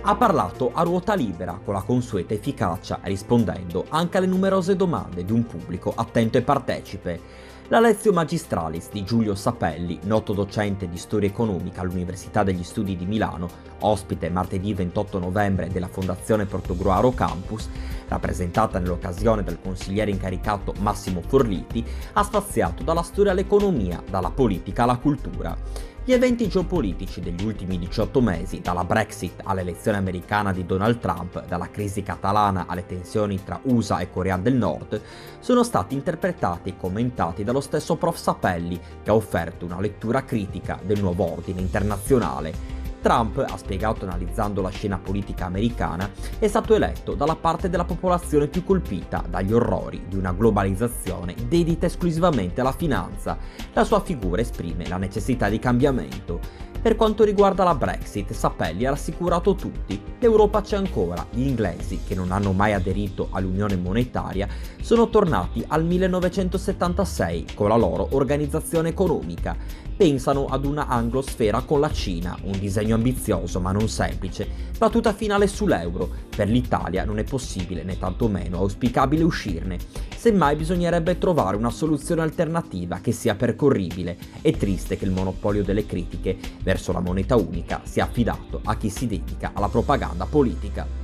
Ha parlato a ruota libera con la consueta efficacia, rispondendo anche alle numerose domande di un pubblico attento e partecipe. La Lectio Magistralis di Giulio Sapelli, noto docente di storia economica all'Università degli Studi di Milano, ospite martedì 28 novembre della Fondazione Portogruaro Campus, rappresentata nell'occasione dal consigliere incaricato Massimo Forliti, ha spaziato dalla storia all'economia, dalla politica alla cultura. Gli eventi geopolitici degli ultimi 18 mesi, dalla Brexit all'elezione americana di Donald Trump, dalla crisi catalana alle tensioni tra USA e Corea del Nord, sono stati interpretati e commentati dallo stesso prof. Sapelli, che ha offerto una lettura critica del nuovo ordine internazionale. Trump, ha spiegato analizzando la scena politica americana, è stato eletto dalla parte della popolazione più colpita dagli orrori di una globalizzazione dedita esclusivamente alla finanza. La sua figura esprime la necessità di cambiamento. Per quanto riguarda la Brexit, Sapelli ha rassicurato tutti: l'Europa c'è ancora, gli inglesi, che non hanno mai aderito all'Unione Monetaria, sono tornati al 1976 con la loro organizzazione economica. Pensano ad una anglosfera con la Cina, un disegno ambizioso ma non semplice. Battuta finale sull'euro: per l'Italia non è possibile né tantomeno auspicabile uscirne. Semmai bisognerebbe trovare una soluzione alternativa che sia percorribile. È triste che il monopolio delle critiche verso la moneta unica sia affidato a chi si dedica alla propaganda politica.